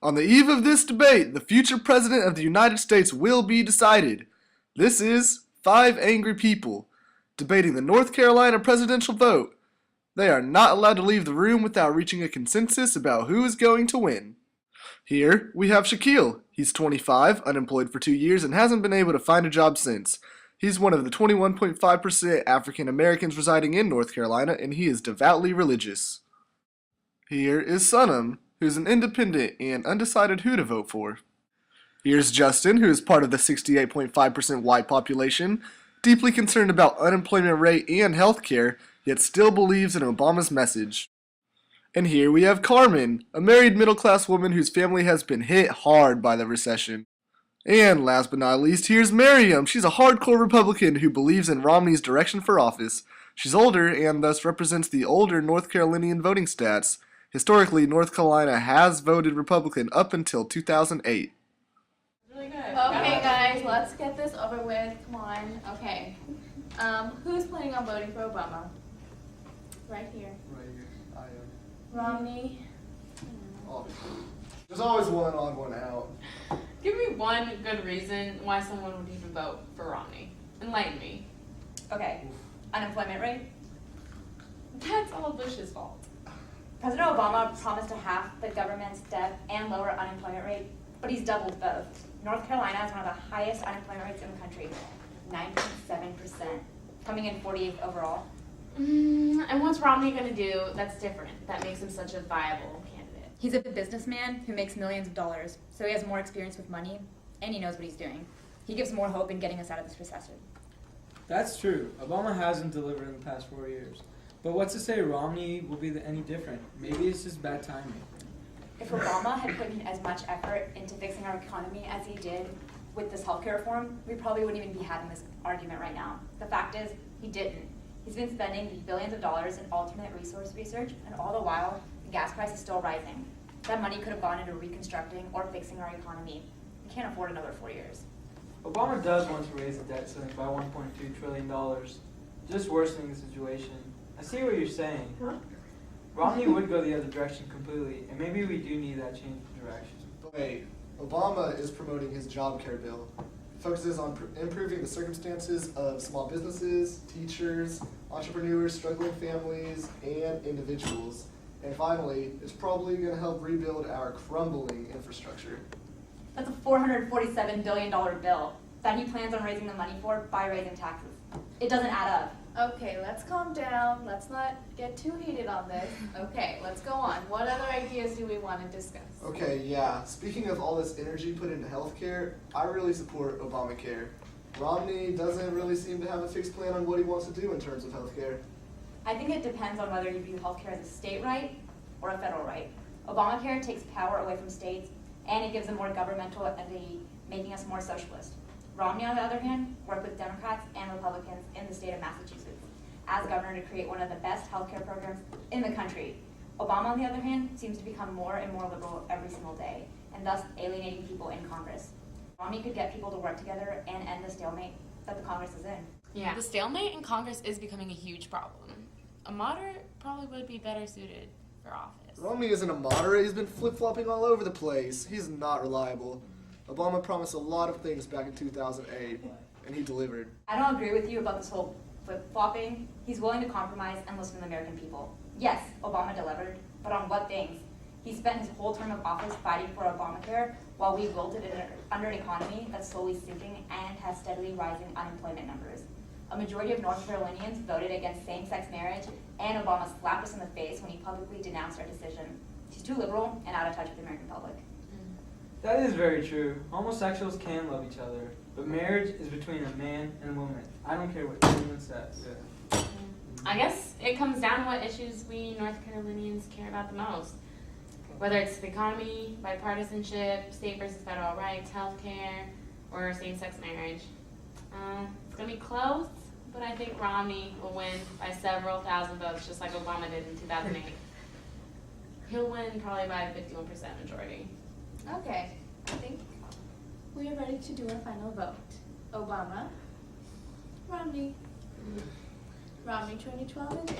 On the eve of this debate, the future president of the United States will be decided. This is Five Angry People debating the North Carolina presidential vote. They are not allowed to leave the room without reaching a consensus about who is going to win. Here, we have Shaquille. He's 25, unemployed for 2 years, and hasn't been able to find a job since. He's one of the 21.5% African Americans residing in North Carolina, and he is devoutly religious. Here is Sunham, who's an independent and undecided who to vote for. Here's Justin, who is part of the 68.5% white population, deeply concerned about unemployment rate and health care, yet still believes in Obama's message. And here we have Carmen, a married middle-class woman whose family has been hit hard by the recession. And last but not least, here's Miriam. She's a hardcore Republican who believes in Romney's direction for office. She's older and thus represents the older North Carolinian voting stats. Historically, North Carolina has voted Republican up until 2008. Really good. Okay, guys, let's get this over with. Come on. Okay. Who's planning on voting for Obama? Right here. Right here, I am. Romney. Obviously. There's always one on, one out. Give me one good reason why someone would even vote for Romney. Enlighten me. Okay, unemployment rate. That's all Bush's fault. President Obama promised to halve the government's debt and lower unemployment rate, but he's doubled both. North Carolina has one of the highest unemployment rates in the country, 9.7%, coming in 48th overall. And what's Romney going to do that's different, that makes him such a viable candidate? He's a businessman who makes millions of dollars, so he has more experience with money, and he knows what he's doing. He gives more hope in getting us out of this recession. That's true. Obama hasn't delivered in the past 4 years. But what's to say Romney will be any different? Maybe it's just bad timing. If Obama had put in as much effort into fixing our economy as he did with this healthcare reform, we probably wouldn't even be having this argument right now. The fact is, he didn't. He's been spending billions of dollars in alternate resource research, and all the while, the gas price is still rising. That money could have gone into reconstructing or fixing our economy. We can't afford another 4 years. Obama does want to raise the debt ceiling by $1.2 trillion, just worsening the situation. I see what you're saying. Romney would go the other direction completely, and maybe we do need that change of direction. Wait, Obama is promoting his job care bill. It focuses on improving the circumstances of small businesses, teachers, entrepreneurs, struggling families, and individuals. And finally, it's probably going to help rebuild our crumbling infrastructure. That's a $447 billion bill that he plans on raising the money for by raising taxes. It doesn't add up. Okay, let's calm down. Let's not get too heated on this. Okay, let's go on. What other ideas do we want to discuss? Okay, yeah. Speaking of all this energy put into healthcare, I really support Obamacare. Romney doesn't really seem to have a fixed plan on what he wants to do in terms of healthcare. I think it depends on whether you view healthcare as a state right or a federal right. Obamacare takes power away from states, and it gives them more governmental entity, making us more socialist. Romney, on the other hand, worked with Democrats and Republicans in the state of Massachusetts as governor to create one of the best healthcare programs in the country. Obama, on the other hand, seems to become more and more liberal every single day, and thus alienating people in Congress. Romney could get people to work together and end the stalemate that the Congress is in. Yeah, the stalemate in Congress is becoming a huge problem. A moderate probably would be better suited for office. Romney isn't a moderate. He's been flip-flopping all over the place. He's not reliable. Obama promised a lot of things back in 2008, and he delivered. I don't agree with you about this whole flip-flopping. He's willing to compromise and listen to the American people. Yes, Obama delivered, but on what things? He spent his whole term of office fighting for Obamacare while we wilted it under an economy that's slowly sinking and has steadily rising unemployment numbers. A majority of North Carolinians voted against same-sex marriage, and Obama slapped us in the face when he publicly denounced our decision. He's too liberal and out of touch with the American public. That is very true. Homosexuals can love each other, but marriage is between a man and a woman. I don't care what anyone says. I guess it comes down to what issues we North Carolinians care about the most. Whether it's the economy, bipartisanship, state versus federal rights, healthcare, or same-sex marriage. It's going to be close, but I think Romney will win by several thousand votes, just like Obama did in 2008. He'll win probably by a 51% majority. Okay, I think we are ready to do our final vote. Obama, Romney. Romney 2012 it is.